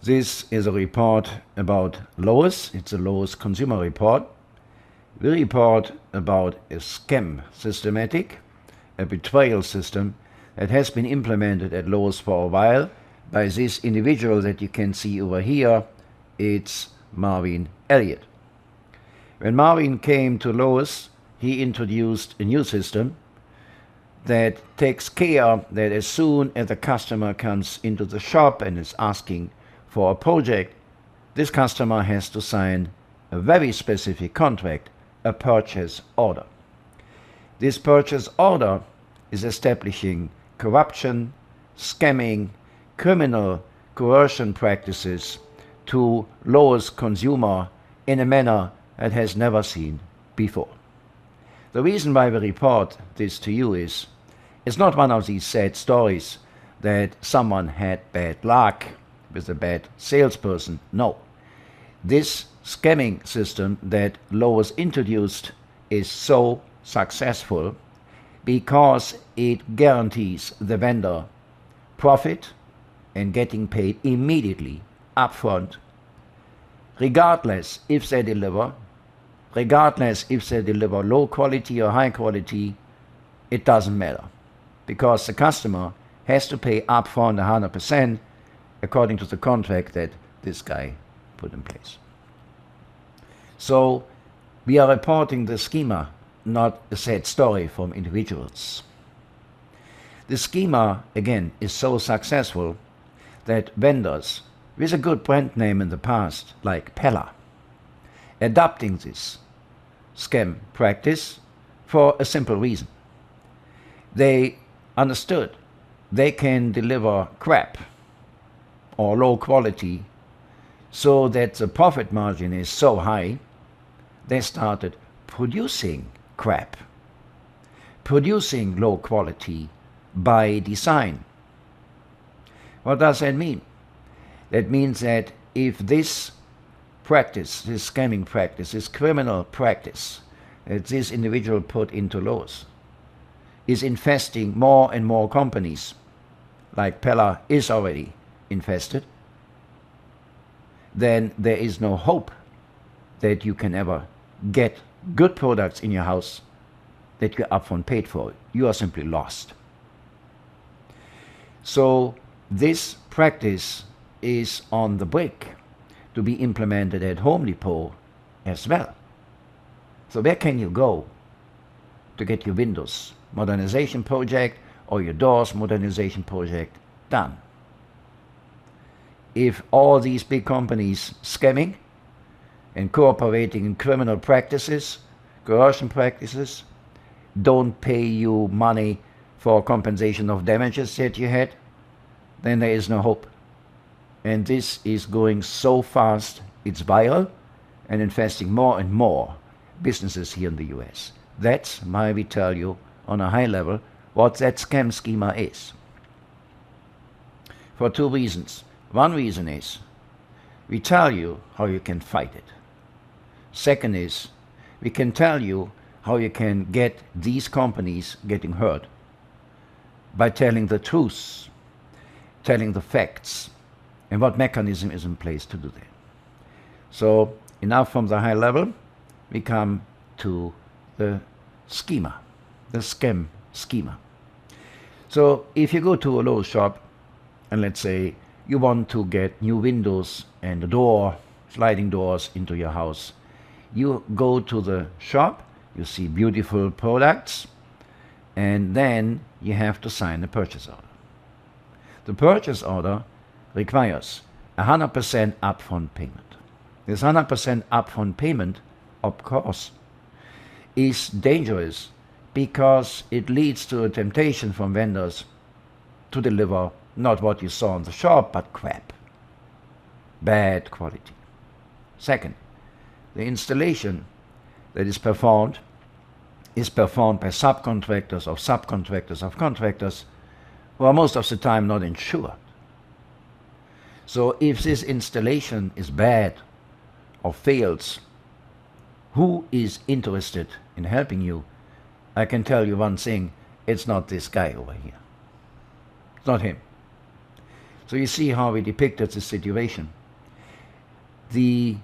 This is a report about Lowe's. It's a Lowe's consumer report. We report about a scam systematic, a betrayal system that has been implemented at Lowe's for a while by this individual that you can see over here. It's Marvin Elliot. When Marvin came to Lowe's, he introduced a new system that takes care that as soon as the customer comes into the shop and is asking for a project, this customer has to sign a very specific contract, a purchase order. This purchase order is establishing corruption, scamming, criminal coercion practices to Lowe's consumer in a manner that has never seen before. The reason why we report this to you is, it's not one of these sad stories that someone had bad luck with a bad salesperson. No. This scamming system that Lowe's introduced is so successful because it guarantees the vendor profit and getting paid immediately upfront, regardless if they deliver low quality or high quality. It doesn't matter, because the customer has to pay upfront 100% according to the contract that this guy put in place. So we are reporting the schema, not a sad story from individuals. The schema, again, is so successful that vendors with a good brand name in the past, like Pella, adopting this scam practice for a simple reason. They understood they can deliver crap or low quality so that the profit margin is so high, they started producing crap, producing low quality by design. What does that mean? That means that if this practice, this scamming practice, this criminal practice that this individual put into Lowe's is infesting more and more companies, like Pella is already infested, then there is no hope that you can ever get good products in your house that you upfront paid for. You are simply lost. So this practice is on the brink to be implemented at Home Depot as well. So where can you go to get your windows modernization project or your doors modernization project done? If all these big companies scamming and cooperating in criminal practices, coercion practices, don't pay you money for compensation of damages that you had, then there is no hope. And this is going so fast, it's viral and infesting more and more businesses here in the US. That's why we tell you on a high level what that scam schema is. For two reasons. One reason is we tell you how you can fight it. Second is we can tell you how you can get these companies getting hurt by telling the truth, telling the facts, and what mechanism is in place to do that. So enough from the high level, we come to the schema, the scam schema. So if you go to a Lowe's shop and let's say you want to get new windows and a door, sliding doors into your house, you go to the shop, you see beautiful products, and then you have to sign a purchase order. The purchase order requires 100% upfront payment. This 100% upfront payment, of course, is dangerous because it leads to a temptation from vendors to deliver not what you saw in the shop, but crap, bad quality. Second, the installation that is performed by subcontractors of subcontractors of contractors who are most of the time not insured. So if this installation is bad or fails, who is interested in helping you? I can tell you one thing, it's not this guy over here. It's not him. So you see how we depicted the situation. The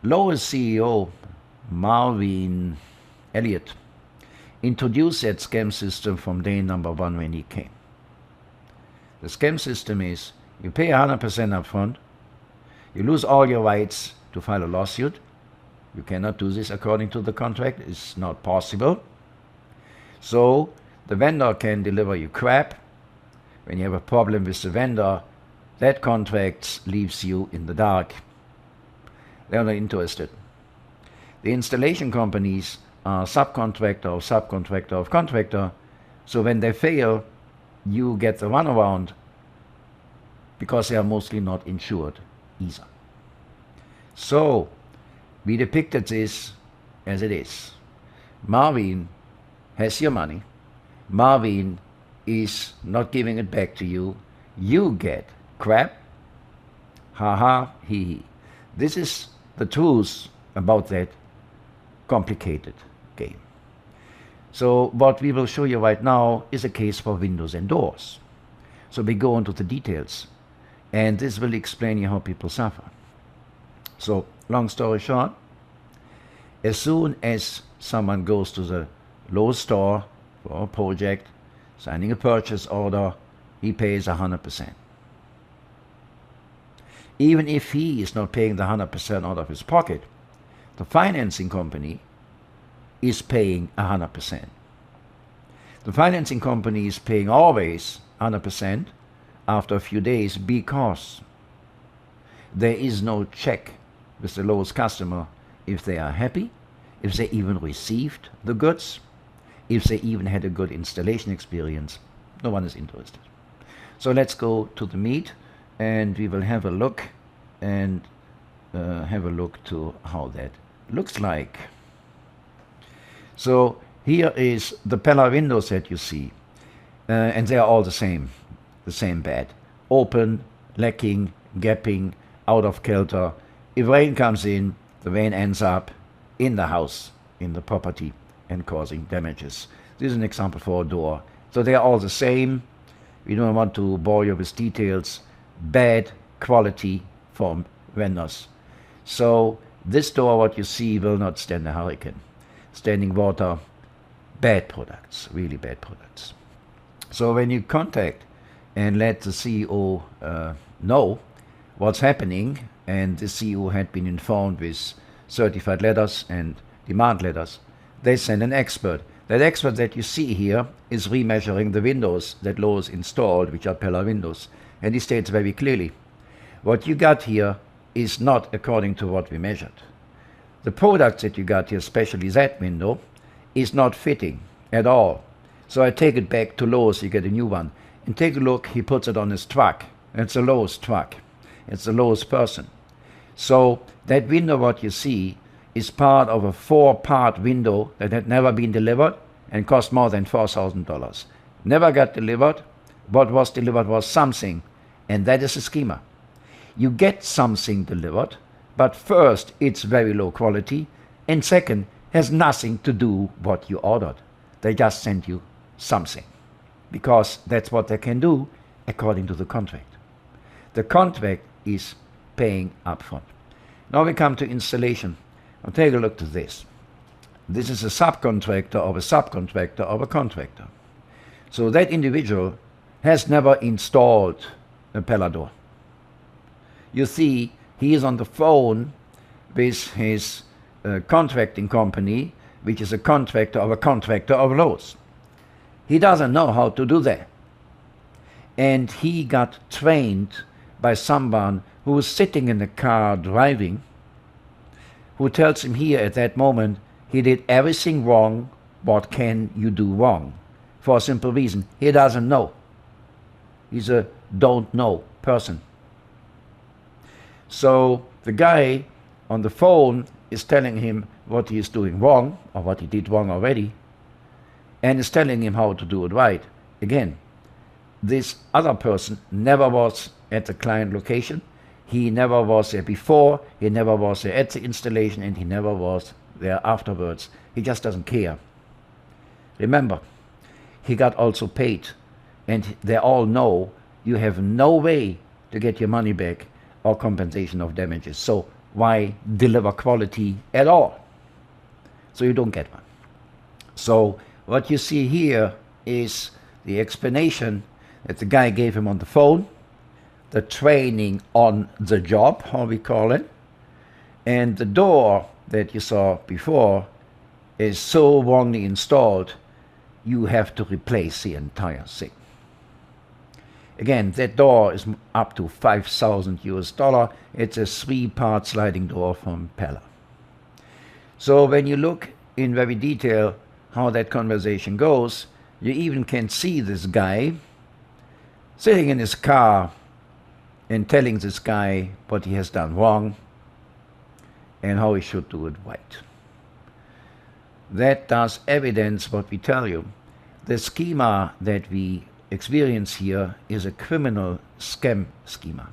Lowe's CEO, Marvin, Elliot, introduced that scam system from day number one when he came. The scam system is you pay 100% up front, you lose all your rights to file a lawsuit. You cannot do this according to the contract. It's not possible. So the vendor can deliver you crap. When you have a problem with the vendor, that contract leaves you in the dark. They're not interested. The installation companies are subcontractor of subcontractor of contractor. So when they fail, you get the runaround because they are mostly not insured either. So we depicted this as it is. Marvin has your money. Marvin is not giving it back to you. You get crap. Ha ha, he he. This is the truth about that complicated game. So what we will show you right now is a case for windows and doors. So we go into the details, and this will explain you how people suffer. So long story short, as soon as someone goes to the Lowe's store for a project, signing a purchase order, he pays 100%. Even if he is not paying the 100% out of his pocket, the financing company is paying 100%. The financing company is paying always 100% after a few days because there is no check with the Lowe's customer if they are happy, if they even received the goods, if they even had a good installation experience. No one is interested. So let's go to the meat, and we will have a look and have a look to how that looks like. So here is the Pella windows that you see, and they are all the same bad. Open, lacking, gapping, out of kilter. If rain comes in, the rain ends up in the house, in the property, and causing damages. This is an example for a door. So they are all the same. We don't want to bore you with details. Bad quality from vendors. So this door, what you see, will not stand a hurricane. Standing water, bad products, really bad products. So when you contact and let the CEO know what's happening, and the CEO had been informed with certified letters and demand letters, they send an expert. That expert that you see here is remeasuring the windows that Lowe's installed, which are Pella windows. And he states very clearly, what you got here is not according to what we measured. The product that you got here, especially that window, is not fitting at all. So I take it back to Lowe's, you get a new one. And take a look, he puts it on his truck. It's a Lowe's truck. It's a Lowe's person. So that window, what you see, is part of a 4-part window that had never been delivered and cost more than $4,000. Never got delivered. What was delivered was something, and that is a schema. You get something delivered, but first it's very low quality, and second, has nothing to do what you ordered. They just sent you something, because that's what they can do according to the contract. The contract is paying upfront. Now we come to installation. Now take a look to this. This is a subcontractor of a subcontractor of a contractor. So that individual has never installed a Pella door. You see, he is on the phone with his contracting company, which is a contractor of Lowe's. He doesn't know how to do that. And he got trained by someone who was sitting in the car driving, who tells him here at that moment, he did everything wrong. What can you do wrong? For a simple reason, he doesn't know. He's a don't know person. So the guy on the phone is telling him what he is doing wrong, or what he did wrong already, and is telling him how to do it right. Again, this other person never was at the client location. He never was there before, he never was there at the installation, and he never was there afterwards. He just doesn't care. Remember, he got also paid, and they all know you have no way to get your money back or compensation of damages. So why deliver quality at all? So you don't get one. So what you see here is the explanation that the guy gave him on the phone, the training on the job, how we call it, and the door that you saw before is so wrongly installed, you have to replace the entire thing. Again, that door is up to $5,000. It's a 3-part sliding door from Pella. So when you look in very detail how that conversation goes, you even can see this guy sitting in his car and telling this guy what he has done wrong and how he should do it right. That does evidence what we tell you. The schema that we experience here is a criminal scam schema.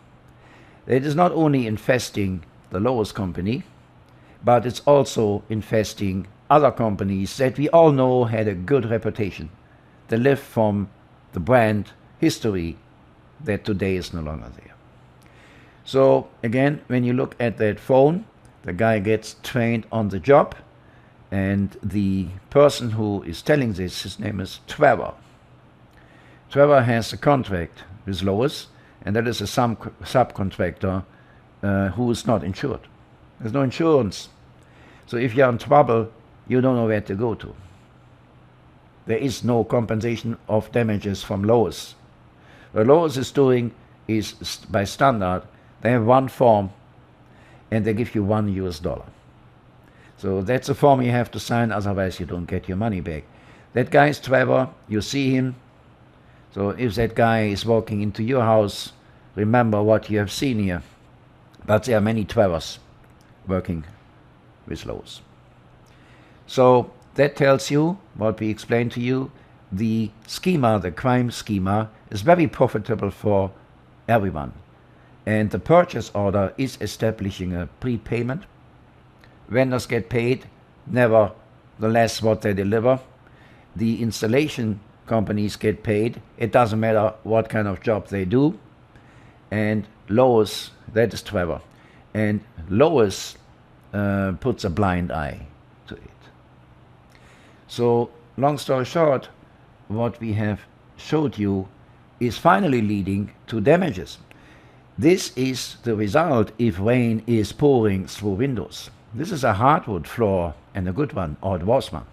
It is not only infesting the Lowe's company, but it's also infesting other companies that we all know had a good reputation. They live from the brand history that today is no longer there. So again, when you look at that phone, the guy gets trained on the job, and the person who is telling this, his name is Trevor. Trevor has a contract with Lowe's, and that is a subcontractor who is not insured. There's no insurance. So if you're in trouble, you don't know where to go to. There is no compensation of damages from Lowe's. What Lowe's is doing is, by standard, they have one form and they give you $1. So that's a form you have to sign, otherwise you don't get your money back. That guy is Trevor, you see him. So if that guy is walking into your house, remember what you have seen here. But there are many Trevors working with Lowe's. So that tells you what we explained to you. The schema, the crime schema, is very profitable for everyone. And the purchase order is establishing a prepayment. Vendors get paid, nevertheless what they deliver. The installation companies get paid. It doesn't matter what kind of job they do. And Lowe's, that is Trevor. And Lowe's puts a blind eye to it. So, long story short, what we have showed you is finally leading to damages. This is the result if rain is pouring through windows. This is a hardwood floor and a good one, or it was one.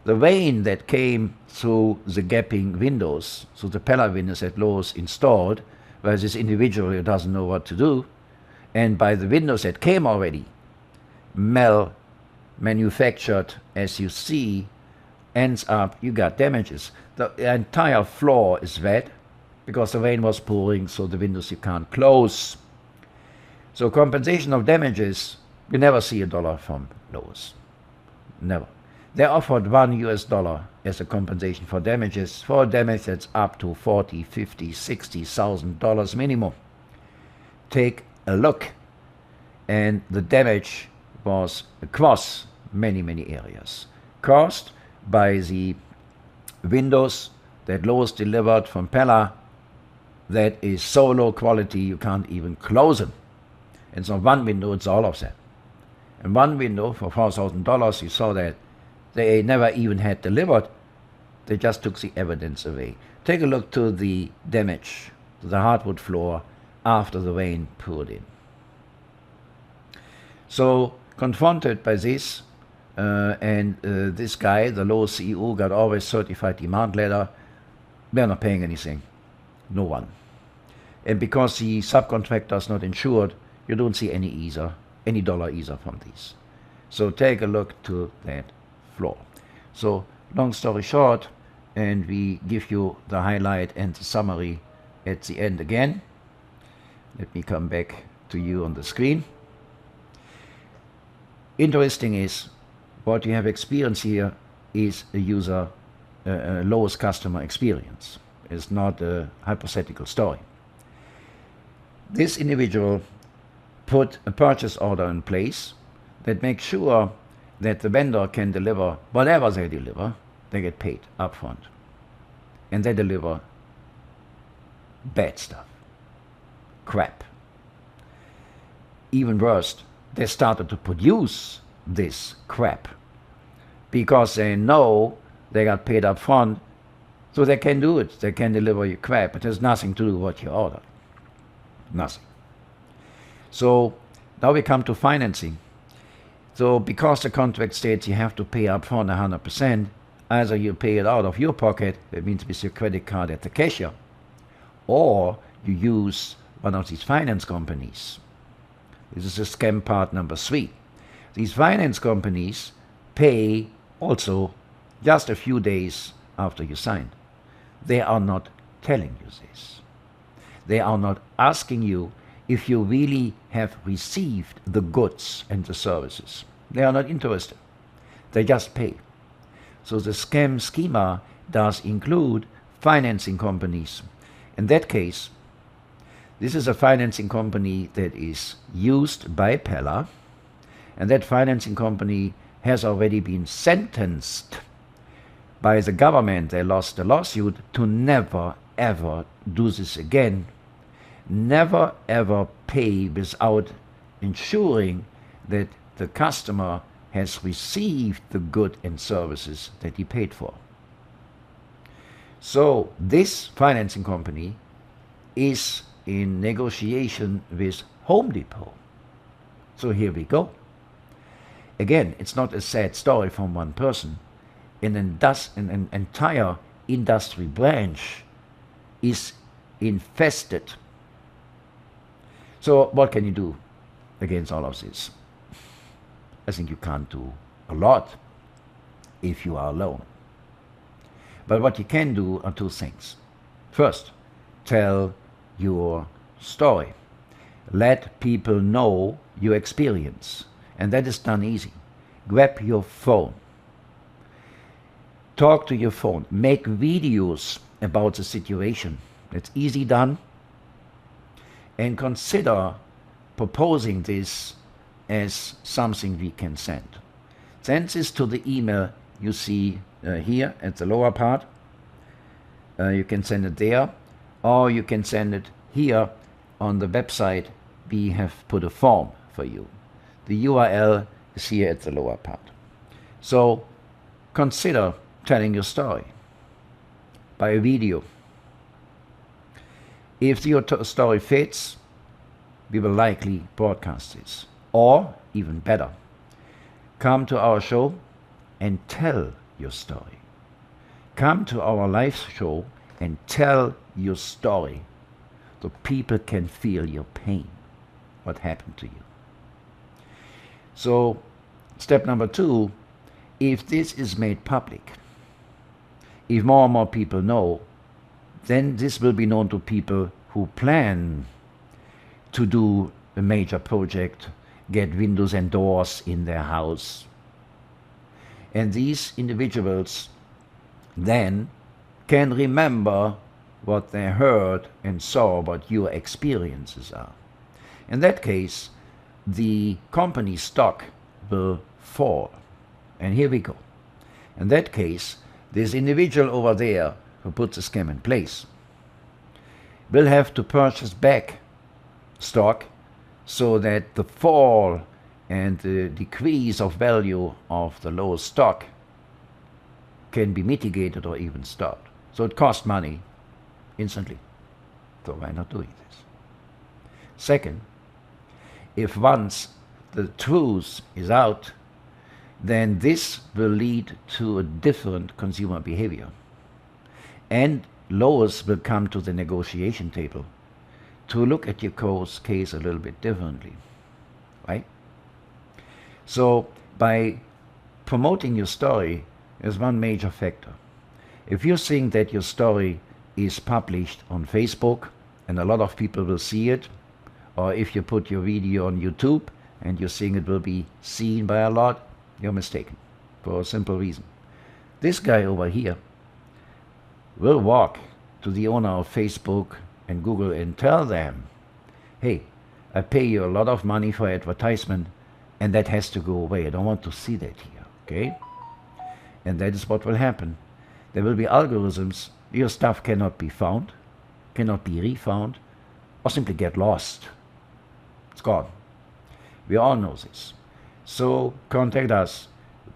The rain that came through the gapping windows, through the Pella windows that Lowe's installed, where this individual who doesn't know what to do, and by the windows that came already, manufactured, as you see, ends up, you got damages. The entire floor is wet because the rain was pouring, so the windows you can't close. So compensation of damages, you never see $1 from Lowe's. Never. They offered $1 as a compensation for damages, for damage that's up to $40,000, $50,000, $60,000 minimum. Take a look, and the damage was across many, many areas, caused by the windows that Lowe's delivered from Pella that is so low quality you can't even close them. It's not one window, it's all of them. And one window for $4,000, you saw that they never even had delivered. They just took the evidence away. Take a look to the damage to the hardwood floor after the rain poured in. So confronted by this, this guy, the Lowe's CEO, got always certified demand letter. They're not paying anything. No one. And because the subcontractor is not insured, you don't see any dollar either from these. So take a look to that floor. So long story short, and we give you the highlight and the summary at the end again. Let me come back to you on the screen. Interesting is what you have experienced here is a user, Lowe's customer experience. It's not a hypothetical story. This individual put a purchase order in place that makes sure that the vendor can deliver whatever they deliver, they get paid upfront. And they deliver bad stuff. crap. Even worse, they started to produce this crap because they know they got paid up front, so they can do it. They can deliver you crap. It has nothing to do with what you ordered. Nothing. So now we come to financing. So because the contract states you have to pay up front 100%, either you pay it out of your pocket, that means with your credit card at the cashier, or you use one of these finance companies. This is the scam part number 3. These finance companies pay also just a few days after you sign. They are not telling you this. They are not asking you if you really have received the goods and the services. They are not interested. They just pay. So the scam schema does include financing companies. In that case, this is a financing company that is used by Pella, and that financing company has already been sentenced by the government. They lost the lawsuit to never ever do this again. Never ever pay without ensuring that the customer has received the goods and services that he paid for. So this financing company is in negotiation with Home Depot. So here we go. Again, it's not a sad story from one person. An entire industry branch is infested. So what can you do against all of this? I think you can't do a lot if you are alone. But what you can do are 2 things. First, tell your story. Let people know your experience. And that is done easy. Grab your phone. Talk to your phone. Make videos about the situation. It's easy done. And consider proposing this as something we can send. Send this to the email you see here at the lower part. You can send it there, or you can send it here on the website. We have put a form for you. The URL is here at the lower part. So consider telling your story by a video. If your story fits, we will likely broadcast this. Or, even better, come to our show and tell your story. Come to our live show and tell your story so people can feel your pain, what happened to you. So, step number 2, if this is made public, if more and more people know, then this will be known to people who plan to do a major project, get windows and doors in their house. And these individuals then can remember what they heard and saw, what your experiences are. In that case, the company stock will fall. And here we go. In that case, this individual over there who put the scam in place will have to purchase back stock so that the fall and the decrease of value of the low stock can be mitigated or even stopped. So it costs money instantly. So why not doing this? Second, if once the truth is out, then this will lead to a different consumer behavior. And lawyers will come to the negotiation table to look at your case a little bit differently, right? So by promoting your story is one major factor. If you think that your story is published on Facebook and a lot of people will see it, or if you put your video on YouTube and you think it will be seen by a lot, you're mistaken for a simple reason. This guy over here will walk to the owner of Facebook and Google and tell them, hey, I pay you a lot of money for advertisement and that has to go away. I don't want to see that here, okay? And that is what will happen. There will be algorithms. Your stuff cannot be found, cannot be refound, or simply get lost. It's gone. We all know this. So contact us.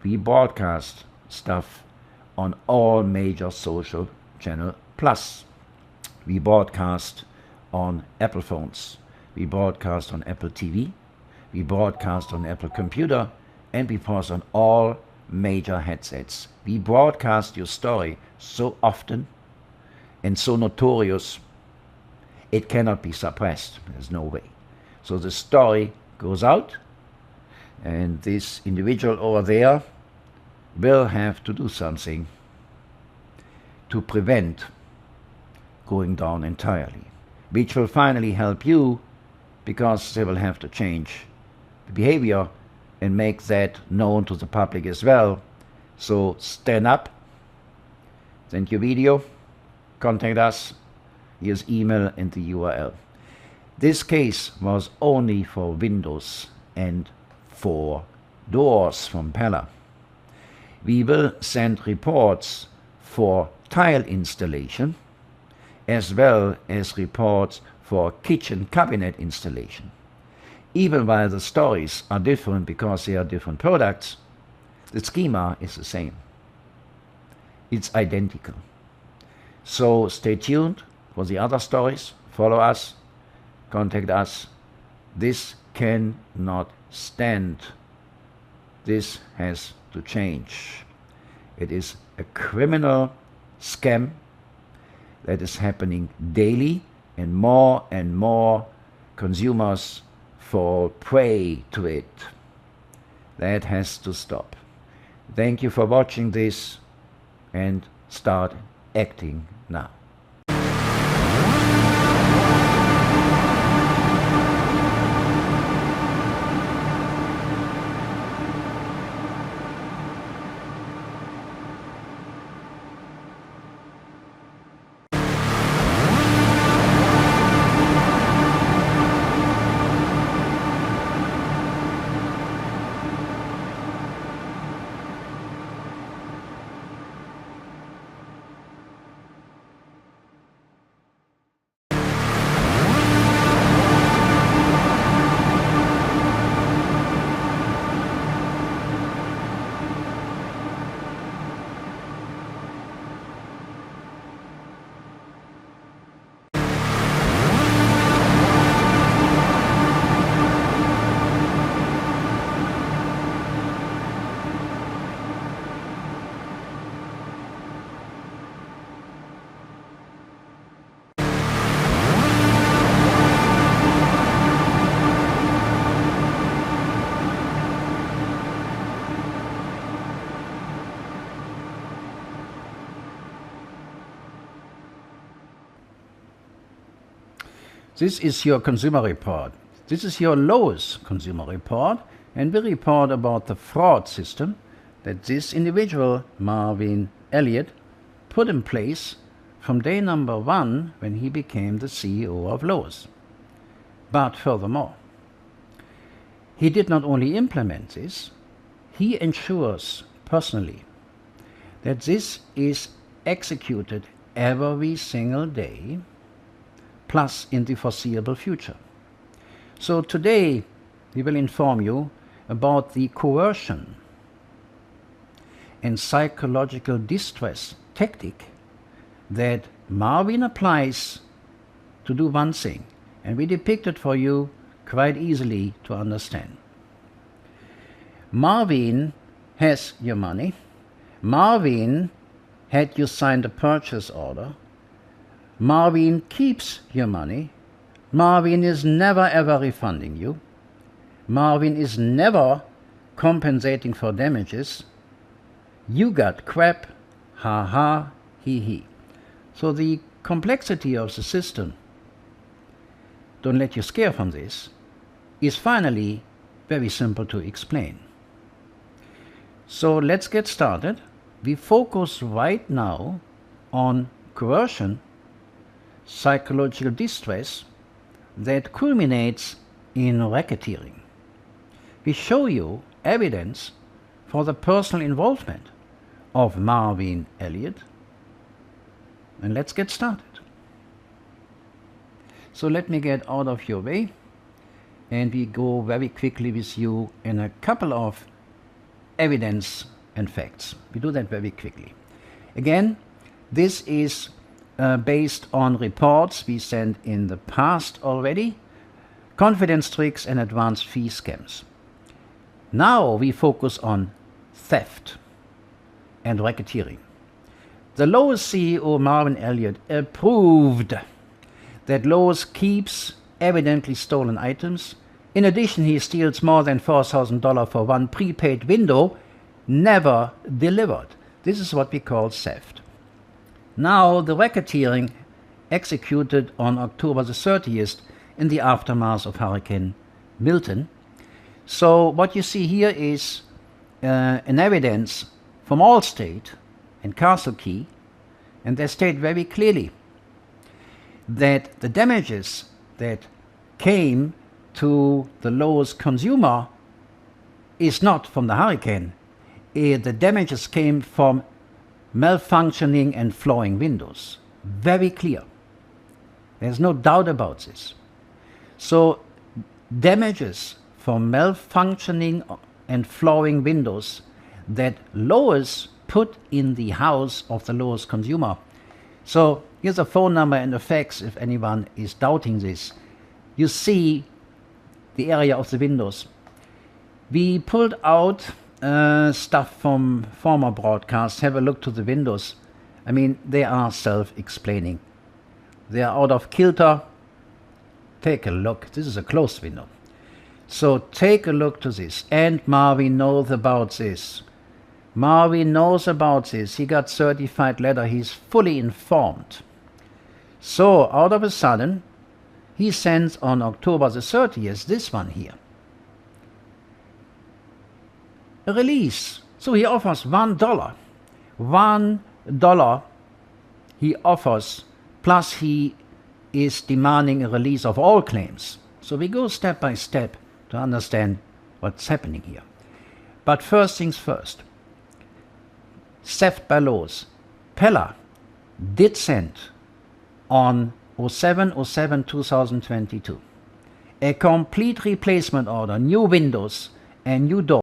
We broadcast stuff on all major social channel plus. We broadcast on Apple phones. We broadcast on Apple TV. We broadcast on Apple computer, and we broadcast on all major headsets. We broadcast your story so often and so notorious, it cannot be suppressed. There's no way. So the story goes out, and this individual over there will have to do something to prevent going down entirely, which will finally help you, because they will have to change the behavior and make that known to the public as well. So stand up, send your video, contact us, here's email and the URL. This case was only for windows and for doors from Pella. We will send reports for tile installation as well as reports for kitchen cabinet installation. Even while the stories are different because they are different products, the schema is the same. It's identical. So stay tuned for the other stories. Follow us, contact us. This cannot stand. This has to change. It is a criminal scam that is happening daily, and more consumers fall prey to it. That has to stop. Thank you for watching this, and start acting now. This is your consumer report. This is your Lowe's consumer report, and we report about the fraud system that this individual, Marvin Elliot, put in place from day number 1 when he became the CEO of Lowe's. But furthermore, he did not only implement this, he ensures personally that this is executed every single day, plus in the foreseeable future. So today we will inform you about the coercion and psychological distress tactic that Marvin applies to do one thing, and we depict it for you quite easily to understand. Marvin has your money. Marvin had you sign the purchase order. Marvin keeps your money. Marvin is never ever refunding you. Marvin is never compensating for damages. You got crap, ha ha, he he. So the complexity of the system, don't let you scare from this, is finally very simple to explain. So let's get started. We focus right now on coercion, psychological distress that culminates in racketeering. We show you evidence for the personal involvement of Marvin Elliot, and let's get started. So let me get out of your way, and we go very quickly with you in a couple of evidence and facts. We do that very quickly. Again, this is based on reports we sent in the past already, confidence tricks and advanced fee scams. Now we focus on theft and racketeering. The Lowe's CEO Marvin Elliot approved that Lowe's keeps evidently stolen items. In addition, he steals more than $4,000 for one prepaid window never delivered. This is what we call theft. Now, the racketeering executed on October the 30th in the aftermath of Hurricane Milton. So what you see here is an evidence from Allstate and Castle Key, and they state very clearly that the damages that came to the Lowe's consumer is not from the hurricane. The damages came from malfunctioning and flowing windows. Very clear. There's no doubt about this. So damages from malfunctioning and flowing windows that Lowe's put in the house of the Lowe's consumer. So here's a phone number and a fax if anyone is doubting this. You see the area of the windows. We pulled out stuff from former broadcasts. Have a look to the windows. I mean, they are self-explaining. They are out of kilter. Take a look. This is a closed window. So take a look to this. And Marvin knows about this. Marvin knows about this. He got certified letter. He's fully informed. So out of a sudden, he sends on October the 30th this one here. A release. So he offers $1. $1 he offers, plus he is demanding a release of all claims. So we go step by step to understand what's happening here. But first things first. Theft by Lowe's. Pella did send on 07/07/2022 a complete replacement order, new windows and new doors.